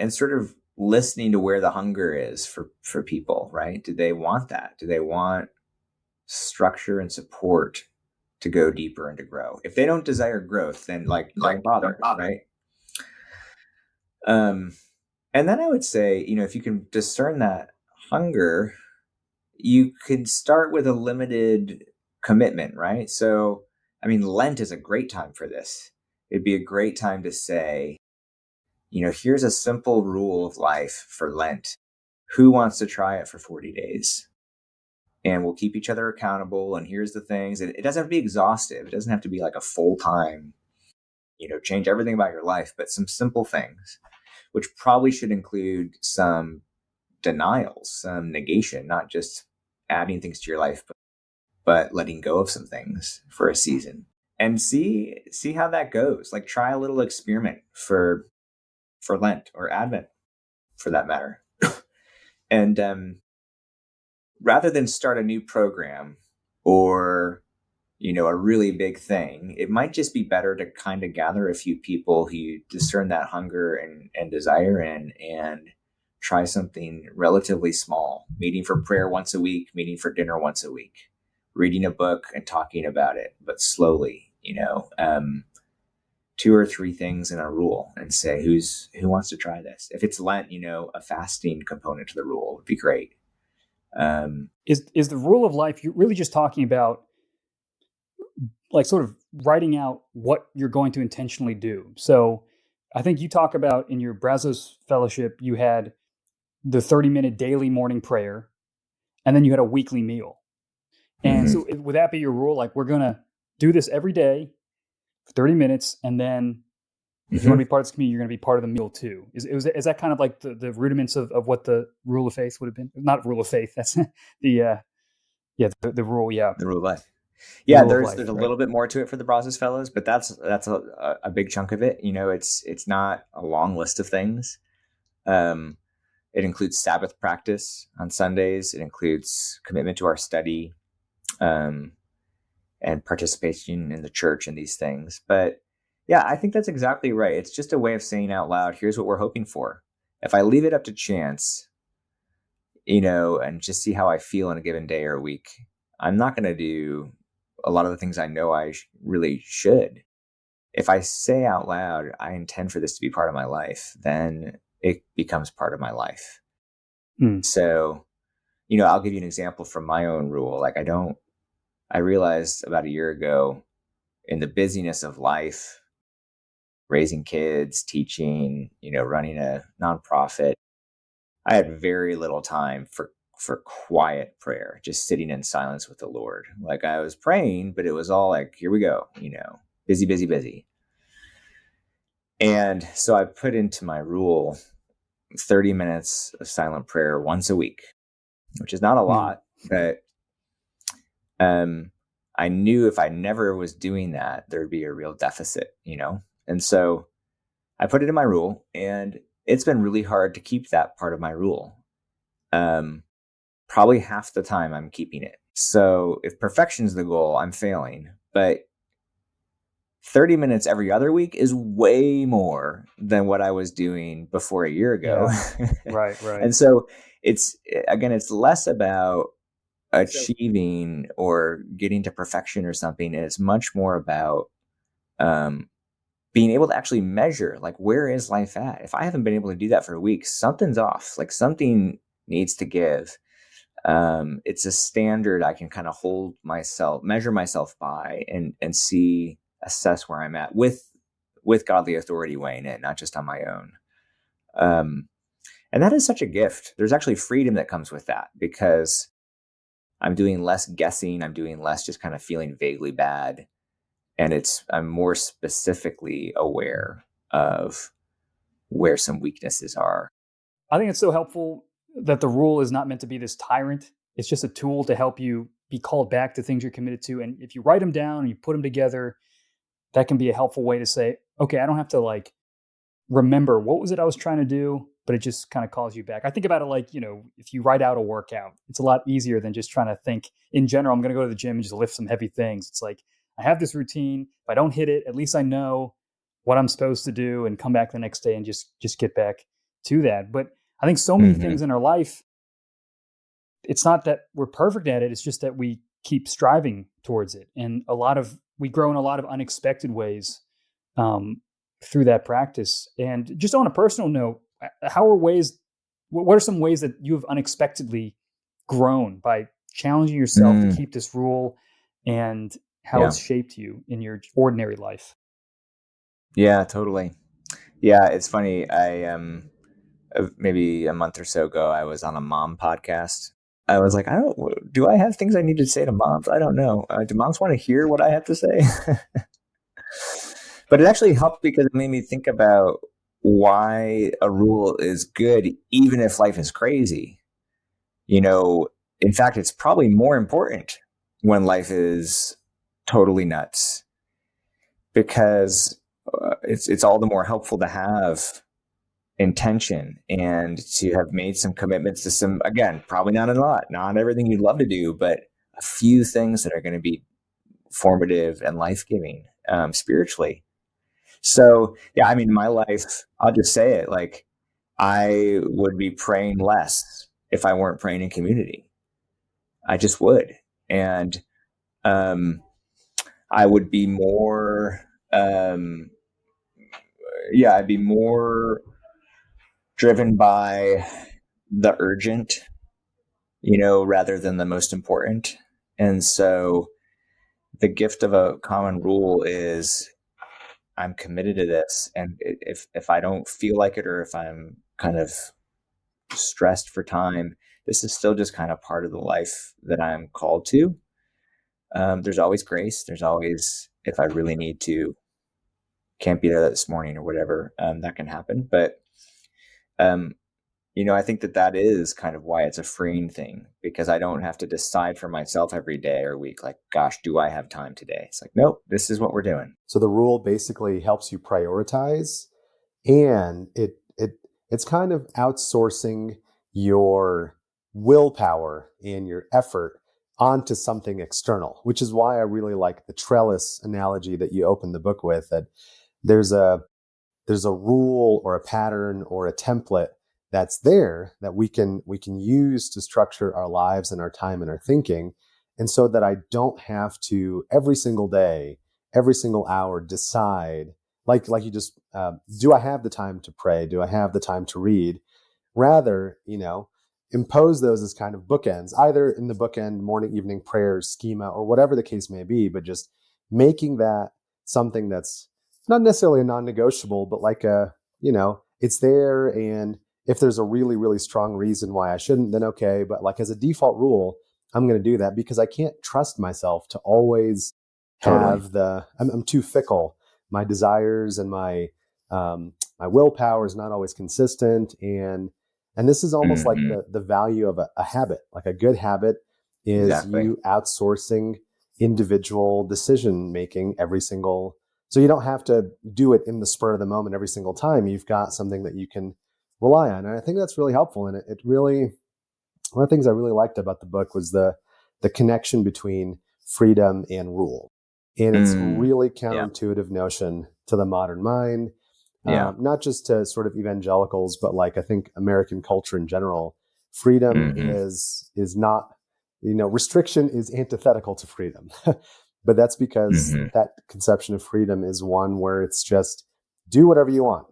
sort of listening to where the hunger is for people, right? Do they want that? Do they want structure and support to go deeper and to grow? If they don't desire growth, then don't bother, right? And then I would say, if you can discern that hunger, you could start with a limited commitment, right? So, I mean, Lent is a great time for this. It'd be a great time to say, here's a simple rule of life for Lent. Who wants to try it for 40 days? And we'll keep each other accountable. And here's the things. It doesn't have to be exhaustive. It doesn't have to be like a full-time, change everything about your life, but some simple things, which probably should include some denials, some negation, not just adding things to your life, but letting go of some things for a season, and see how that goes. Like, try a little experiment for Lent or Advent, for that matter. And rather than start a new program or, a really big thing, it might just be better to kind of gather a few people who discern that hunger and desire and try something relatively small, meeting for prayer once a week, meeting for dinner once a week, reading a book and talking about it, but slowly, 2 or 3 things in a rule, and say, who wants to try this? If it's Lent, a fasting component to the rule would be great. Is the rule of life, you're really just talking about like sort of writing out what you're going to intentionally do. So I think you talk about in your Brazos fellowship, you had the 30-minute daily morning prayer, and then you had a weekly meal. And so would that be your rule? Like, we're going to do this every day for 30 minutes, and then if you want to be part of this community, you're going to be part of the meal too. Is that kind of like the rudiments of what the rule of faith would have been? Not rule of faith. That's the rule. Yeah. The rule of life. Yeah, rule of there's life, a right. little bit more to it for the Brazos Fellows, but that's a big chunk of it. You know, it's not a long list of things. It includes Sabbath practice on Sundays. It includes commitment to our study, and participation in the church and these things. But yeah, I think that's exactly right. It's just a way of saying out loud, here's what we're hoping for. If I leave it up to chance, you know, and just see how I feel in a given day or a week, I'm not going to do a lot of the things I know I really should. If I say out loud, I intend for this to be part of my life, then it becomes part of my life. So, you know, I'll give you an example from my own rule. Like, I realized about a year ago, in the busyness of life, raising kids, teaching, you know, running a nonprofit, I had very little time for quiet prayer, just sitting in silence with the Lord. Like, I was praying, but it was all like, here we go, you know, busy, busy, busy. And so I put into my rule 30 minutes of silent prayer once a week, which is not a lot, but I knew if I never was doing that, there'd be a real deficit, you know? And so I put it in my rule, and it's been really hard to keep that part of my rule. Probably half the time I'm keeping it. So if perfection's the goal, I'm failing. But 30 minutes every other week is way more than what I was doing before a year ago. Yeah. Right. And so it's less about achieving or getting to perfection or something. And it's much more about being able to actually measure, like, where is life at? If I haven't been able to do that for a week, something's off. Like, something needs to give. It's a standard I can kind of measure myself by, and assess where I'm at with godly authority weighing in, not just on my own. And that is such a gift. There's actually freedom that comes with that, because I'm doing less guessing. I'm doing less just kind of feeling vaguely bad. And I'm more specifically aware of where some weaknesses are. I think it's so helpful that the rule is not meant to be this tyrant. It's just a tool to help you be called back to things you're committed to. And if you write them down and you put them together, that can be a helpful way to say, okay, I don't have to like remember what was it I was trying to do, but it just kind of calls you back. I think about it like, you know, if you write out a workout, it's a lot easier than just trying to think in general, I'm going to go to the gym and just lift some heavy things. It's like, I have this routine. If I don't hit it, at least I know what I'm supposed to do and come back the next day and just get back to that. But I think so many things in our life, it's not that we're perfect at it. It's just that we keep striving towards it. And we grow in a lot of unexpected ways through that practice. And just on a personal note, what are some ways that you have unexpectedly grown by challenging yourself to keep this rule, and how it's shaped you in your ordinary life? Yeah, totally. Yeah, it's funny. Maybe a month or so ago, I was on a mom podcast. I was like, do I have things I need to say to moms? I don't know. Do moms want to hear what I have to say? But it actually helped, because it made me think about why a rule is good, even if life is crazy. You know, in fact, it's probably more important when life is totally nuts, because it's all the more helpful to have intention and to have made some commitments to some, again, probably not a lot, not everything you'd love to do, but a few things that are going to be formative and life-giving spiritually. So, yeah, I mean, my life, I'll just say it, like, I would be praying less if I weren't praying in community. I just would. And I would be more, I'd be more driven by the urgent, you know, rather than the most important. And so the gift of a common rule is I'm committed to this, and if I don't feel like it, or if I'm kind of stressed for time, this is still just kind of part of the life that I'm called to. There's always grace. There's always, if I really need to, can't be there this morning or whatever, that can happen. But, um, I think that is kind of why it's a freeing thing, because I don't have to decide for myself every day or week, like, gosh, do I have time today? It's like, nope, this is what we're doing. So the rule basically helps you prioritize, and it's kind of outsourcing your willpower and your effort onto something external, which is why I really like the trellis analogy that you opened the book with, that there's a rule or a pattern or a template that's there that we can use to structure our lives and our time and our thinking. And so that I don't have to every single day, every single hour decide, like you just, do I have the time to pray? Do I have the time to read? Rather, impose those as kind of bookends, either in the bookend morning, evening prayers schema or whatever the case may be, but just making that something that's not necessarily a non-negotiable, but like it's there. And if there's a really, really strong reason why I shouldn't, then okay. But like as a default rule, I'm going to do that because I can't trust myself to always have I'm too fickle. My desires and my willpower is not always consistent. And this is almost like the value of a habit. Like a good habit is you outsourcing individual decision making so you don't have to do it in the spur of the moment every single time. You've got something that you can rely on. And I think that's really helpful. And it really, one of the things I really liked about the book was the connection between freedom and rule. And it's really counterintuitive notion to the modern mind. Not just to sort of evangelicals, but like I think American culture in general. Freedom is not, restriction is antithetical to freedom. But that's because that conception of freedom is one where it's just do whatever you want.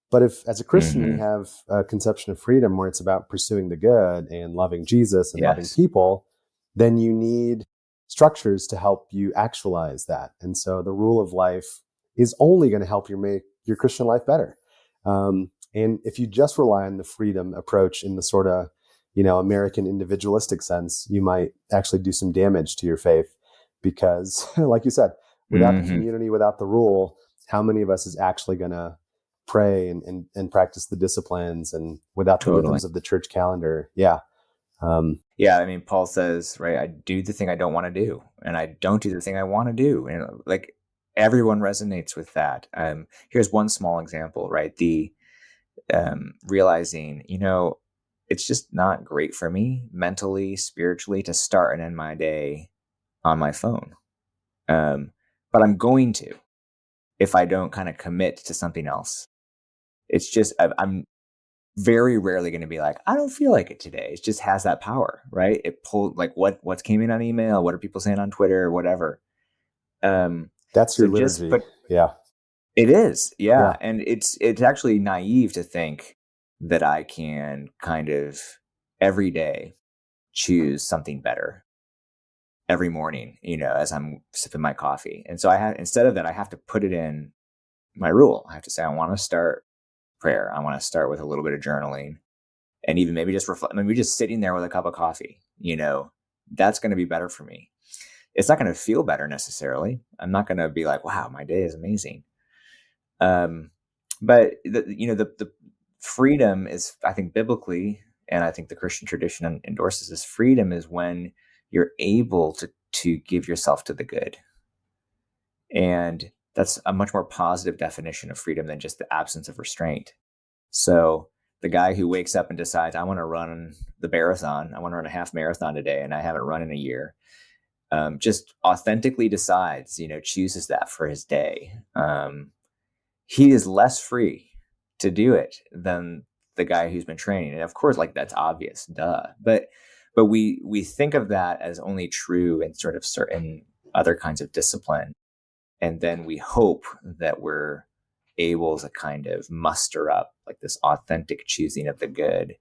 But if as a Christian we have a conception of freedom where it's about pursuing the good and loving Jesus and loving people, then you need structures to help you actualize that. And so the rule of life is only going to help you make your Christian life better. And if you just rely on the freedom approach in the sort of, American individualistic sense, you might actually do some damage to your faith because, like you said, without the community, without the rule, how many of us is actually going to pray and practice the disciplines and without the rhythms of the church calendar? Yeah. I mean, Paul says, right, I do the thing I don't want to do, and I don't do the thing I want to do. And like everyone resonates with that. Here's one small example, right? The realizing, it's just not great for me mentally, spiritually to start and end my day on my phone. But I'm going to, if I don't kind of commit to something else. It's just, I'm very rarely going to be like, I don't feel like it today. It just has that power, right? It pulled like what's came in on email, what are people saying on Twitter, whatever. That's your liturgy. It is. Yeah. And it's actually naive to think that I can kind of every day choose something better every morning, as I'm sipping my coffee. And so instead of that, I have to put it in my rule. I have to say, I want to start prayer. I want to start with a little bit of journaling and even maybe just reflect, maybe just sitting there with a cup of coffee, that's going to be better for me. It's not going to feel better necessarily. I'm not going to be like, wow, my day is amazing. But the freedom is, I think biblically, and I think the Christian tradition endorses this, freedom is when you're able to give yourself to the good. And that's a much more positive definition of freedom than just the absence of restraint. So the guy who wakes up and decides, I want to run the marathon, I want to run a half marathon today, and I haven't run in a year, just authentically decides, chooses that for his day. He is less free to do it than the guy who's been training. And of course, like that's obvious, duh. But we think of that as only true in sort of certain other kinds of discipline. And then we hope that we're able to kind of muster up like this authentic choosing of the good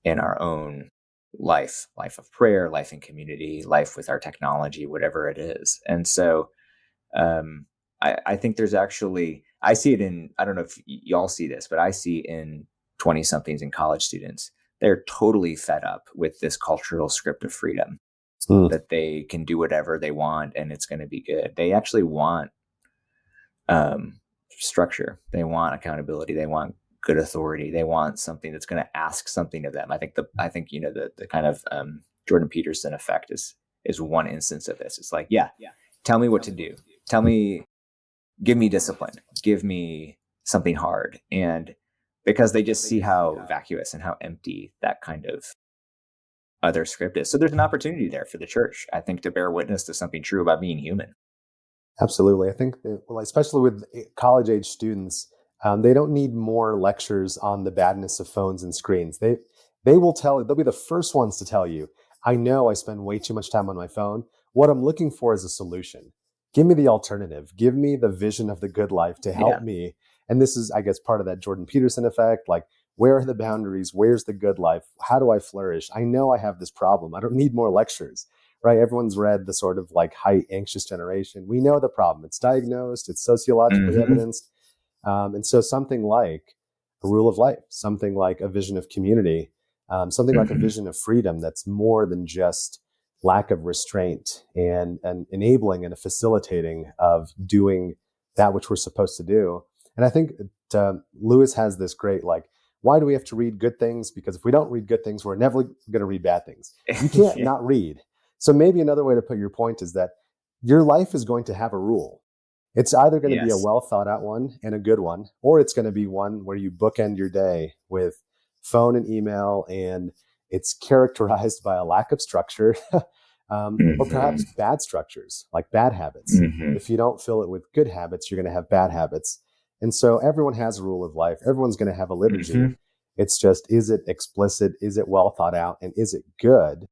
in our own life of prayer, life in community, life with our technology, whatever it is. And so I think there's actually, I see it in, I don't know if y'all see this, but I see in 20 somethings and college students, they're totally fed up with this cultural script of freedom that they can do whatever they want and it's going to be good. They actually want structure. They want accountability. They want good authority. They want something that's going to ask something of them. I think the kind of Jordan Peterson effect is one instance of this. It's like, tell me what to do. Give me discipline. Give me something hard. And because they just see how vacuous and how empty that kind of other script is. So there's an opportunity there for the church, I think, to bear witness to something true about being human. Absolutely. I think, especially with college age students, they don't need more lectures on the badness of phones and screens. They'll be the first ones to tell you, I know I spend way too much time on my phone. What I'm looking for is a solution. Give me the alternative. Give me the vision of the good life to help me. And this is, I guess, part of that Jordan Peterson effect. Like, where are the boundaries? Where's the good life? How do I flourish? I know I have this problem. I don't need more lectures, right? Everyone's read the sort of like high anxious generation. We know the problem. It's diagnosed. It's sociologically evidenced. And so something like a rule of life, something like a vision of community, something like a vision of freedom that's more than just lack of restraint and enabling and a facilitating of doing that which we're supposed to do. And I think Lewis has this great, like, why do we have to read good things? Because if we don't read good things, we're never going to read bad things. You can't not read. So maybe another way to put your point is that your life is going to have a rule. It's either going to be a well thought out one and a good one, or it's going to be one where you bookend your day with phone and email, and it's characterized by a lack of structure, or perhaps bad structures, like bad habits. If you don't fill it with good habits, you're going to have bad habits. And so everyone has a rule of life. Everyone's going to have a liturgy. It's just, is it explicit? Is it well thought out? And is it good?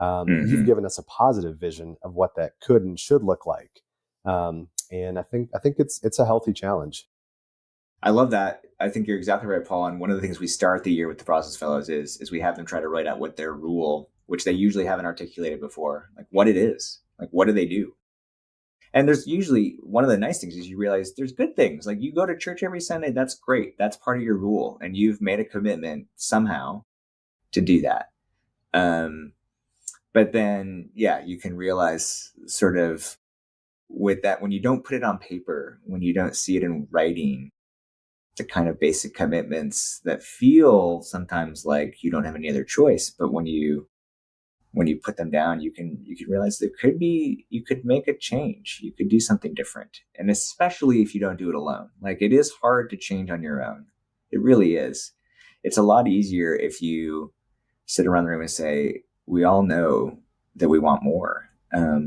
You've given us a positive vision of what that could and should look like. And I think it's a healthy challenge. I love that. I think you're exactly right, Paul. And one of the things we start the year with the Process Fellows is we have them try to write out what their rule, which they usually haven't articulated before, like what it is, like what do they do? And there's usually, one of the nice things is you realize there's good things. Like you go to church every Sunday, that's great. That's part of your rule. And you've made a commitment somehow to do that. But then, you can realize sort of with that, when you don't put it on paper, when you don't see it in writing, the kind of basic commitments that feel sometimes like you don't have any other choice. But when you put them down, you can realize you could make a change. You could do something different. And especially if you don't do it alone. Like it is hard to change on your own. It really is. It's a lot easier if you sit around the room and say, we all know that we want more.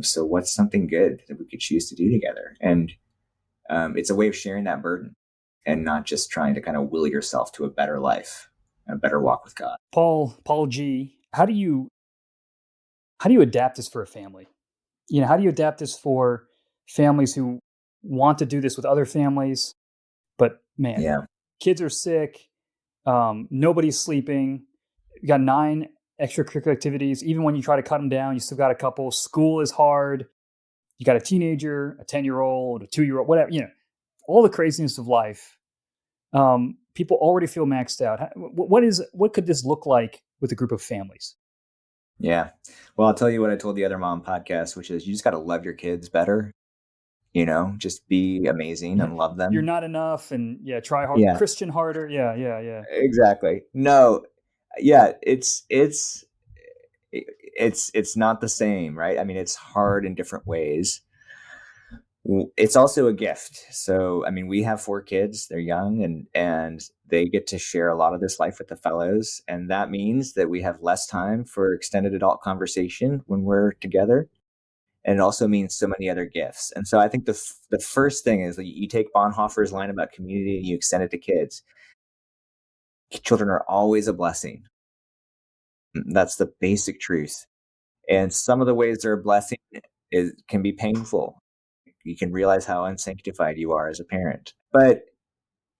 So what's something good that we could choose to do together? And it's a way of sharing that burden and not just trying to kind of will yourself to a better life, a better walk with God. Paul G, how do you adapt this for a family? How do you adapt this for families who want to do this with other families, but man, kids are sick, nobody's sleeping, you got 9 extracurricular activities. Even when you try to cut them down, you still got a couple. School is hard. You got a teenager, a 10-year-old, a 2-year-old, whatever, all the craziness of life. People already feel maxed out. What could this look like with a group of families? Yeah. Well, I'll tell you what I told the Other Mom podcast, which is you just got to love your kids better. Just be amazing and love them. You're not enough, and try hard, Christian harder. Yeah. Exactly. No. Yeah. It's not the same, right? I mean, it's hard in different ways. It's also a gift. So, I mean, we have 4 kids, they're young and they get to share a lot of this life with the fellows. And that means that we have less time for extended adult conversation when we're together. And it also means so many other gifts. And so I think the first thing is that you take Bonhoeffer's line about community and you extend it to kids. Children are always a blessing. That's the basic truth. And some of the ways they're a blessing can be painful. You can realize how unsanctified you are as a parent. But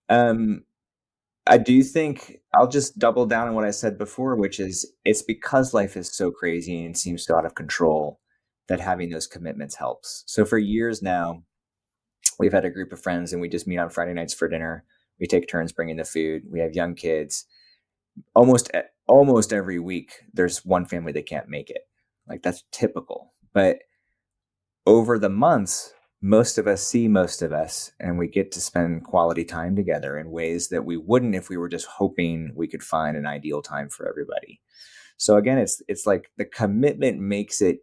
I do think I'll just double down on what I said before, which is it's because life is so crazy and seems so out of control that having those commitments helps. So for years now, we've had a group of friends and we just meet on Friday nights for dinner. We take turns bringing the food. We have young kids. Almost every week, there's one family that can't make it. Like, that's typical. But over the months, most of us see most of us, and we get to spend quality time together in ways that we wouldn't if we were just hoping we could find an ideal time for everybody. So again, it's like the commitment makes it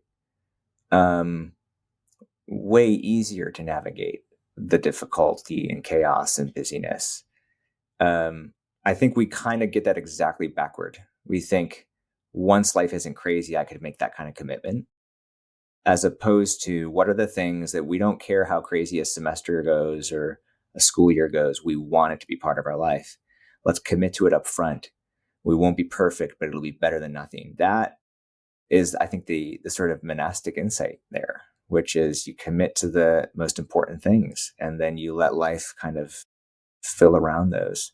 way easier to navigate the difficulty and chaos and busyness. I think we kind of get that exactly backward. We think once life isn't crazy, I could make that kind of commitment, as opposed to what are the things that we don't care how crazy a semester goes or a school year goes. We want it to be part of our life. Let's commit to it up front. We won't be perfect, but it'll be better than nothing. That is, I think, the sort of monastic insight there, which is you commit to the most important things and then you let life kind of fill around those.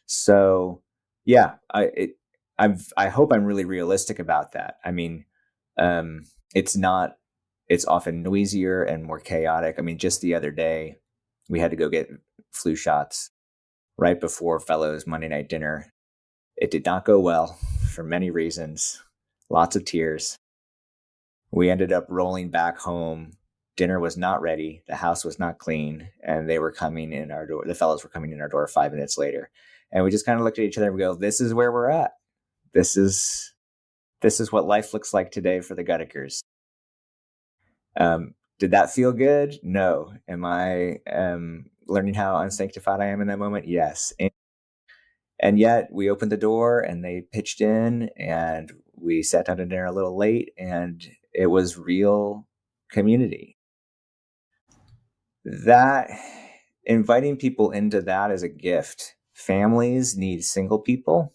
So yeah, I hope I'm really realistic about that. I mean, it's often noisier and more chaotic. I mean, just the other day we had to go get flu shots right before Fellows Monday night dinner. It did not go well for many reasons, lots of tears. We ended up rolling back home. Dinner was not ready. The house was not clean. And they were coming in our door. The fellows were coming in our door 5 minutes later. And we just kind of looked at each other and we go, this is where we're at. This is what life looks like today for the Gutackers. Did that feel good? No. Am I learning how unsanctified I am in that moment? Yes. And yet we opened the door and they pitched in and we sat down to dinner a little late and it was real community. That inviting people into that is a gift. Families need single people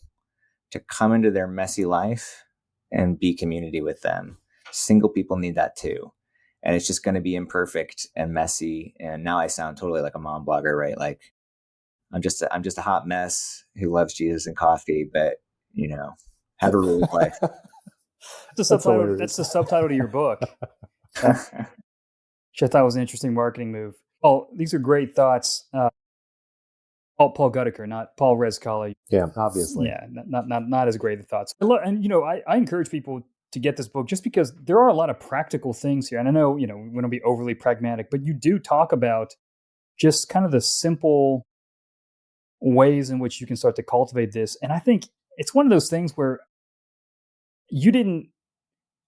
to come into their messy life and be community with them. Single people need that too. And it's just going to be imperfect and messy. And now I sound totally like a mom blogger, right? Like I'm just a hot mess who loves Jesus and coffee, but have a really life. That's the subtitle to your book. Which I thought was an interesting marketing move. Oh, these are great thoughts. Paul Gutacker, not Paul Rezkala. Yeah, obviously. Yeah, not as great of thoughts. And I encourage people to get this book just because there are a lot of practical things here. And I know, we want to be overly pragmatic, but you do talk about just kind of the simple ways in which you can start to cultivate this. And I think it's one of those things where you didn't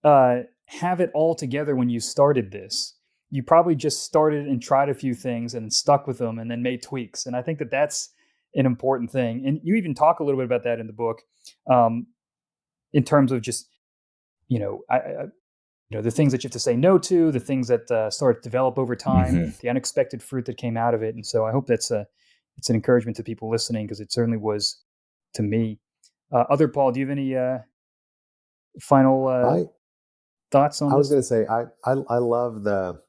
have it all together when you started this. You probably just started and tried a few things and stuck with them and then made tweaks. And I think that that's an important thing. And you even talk a little bit about that in the book, in terms of just, the things that you have to say no to, the things that start to develop over time, the unexpected fruit that came out of it. And so I hope it's an encouragement to people listening, because it certainly was to me. Paul, do you have any final thoughts on this? I was going to say, I love the,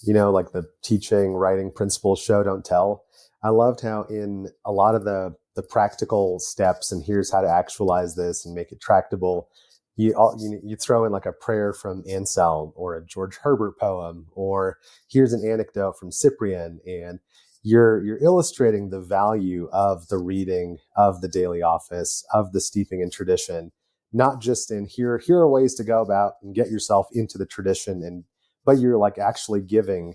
like the teaching, writing principles, show, don't tell. I loved how in a lot of the practical steps and here's how to actualize this and make it tractable, you throw in like a prayer from Anselm or a George Herbert poem, or here's an anecdote from Cyprian, and you're illustrating the value of the reading, of the daily office, of the steeping in tradition, not just in here are ways to go about and get yourself into the tradition, but you're like actually giving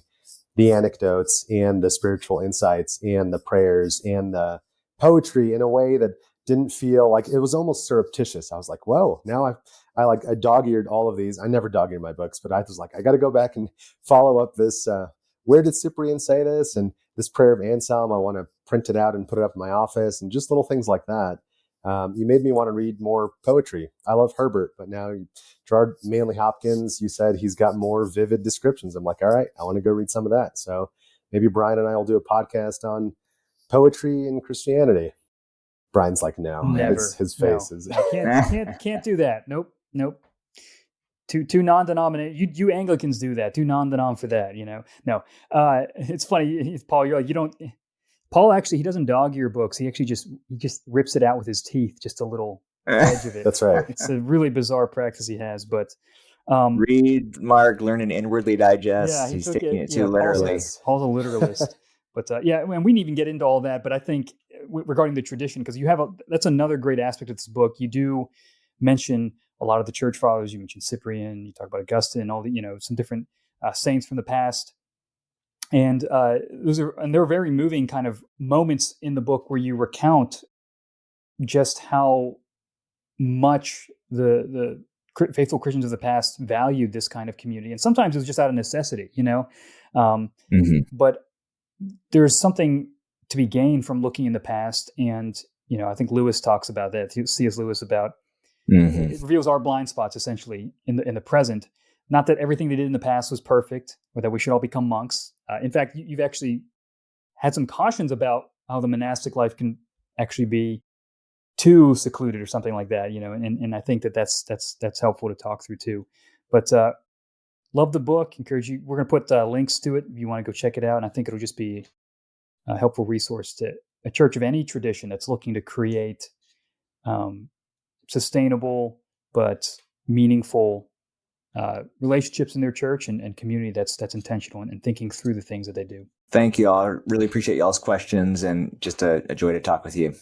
the anecdotes and the spiritual insights and the prayers and the poetry in a way that didn't feel like it was almost surreptitious. I was like, whoa, now I dog-eared all of these. I never dog-eared my books, but I was like, I got to go back and follow up this. Where did Cyprian say this? And this prayer of Anselm, I want to print it out and put it up in my office, and just little things like that. You made me want to read more poetry. I love Herbert, but now Gerard Manley Hopkins, you said he's got more vivid descriptions. I'm like, all right, I want to go read some of that. So maybe Brian and I will do a podcast on poetry and Christianity. Brian's like, no, never. His face is. Can't do that. Nope. Too non-denominational. You Anglicans do that. Too non-denom for that. No. It's funny, Paul. You're like, you don't. Paul actually, he doesn't dog your books. He actually just rips it out with his teeth, just a little edge of it. That's right. It's a really bizarre practice he has. But read, Mark, learn and inwardly digest. Yeah, he's taking it too literally. Paul's a literalist. But yeah, and we didn't even get into all that. But I think regarding the tradition, because that's another great aspect of this book. You do mention a lot of the church fathers. You mentioned Cyprian. You talk about Augustine. All the some different saints from the past. And there are very moving kind of moments in the book where you recount just how much the faithful Christians of the past valued this kind of community, and sometimes it was just out of necessity, But there's something to be gained from looking in the past, and I think Lewis talks about that. C.S. Lewis about it reveals our blind spots essentially in the present. Not that everything they did in the past was perfect, or that we should all become monks. In fact, you've actually had some cautions about how the monastic life can actually be too secluded or something like that, and I think that's helpful to talk through too. But love the book. Encourage you. We're going to put links to it if you want to go check it out. And I think it'll just be a helpful resource to a church of any tradition that's looking to create sustainable but meaningful relationships in their church and community that's intentional and thinking through the things that they do. Thank you all. I really appreciate y'all's questions, and just a joy to talk with you.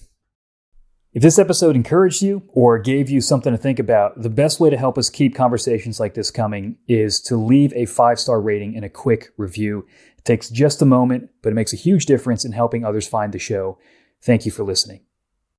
If this episode encouraged you or gave you something to think about, the best way to help us keep conversations like this coming is to leave a 5-star rating and a quick review. It takes just a moment, but it makes a huge difference in helping others find the show. Thank you for listening.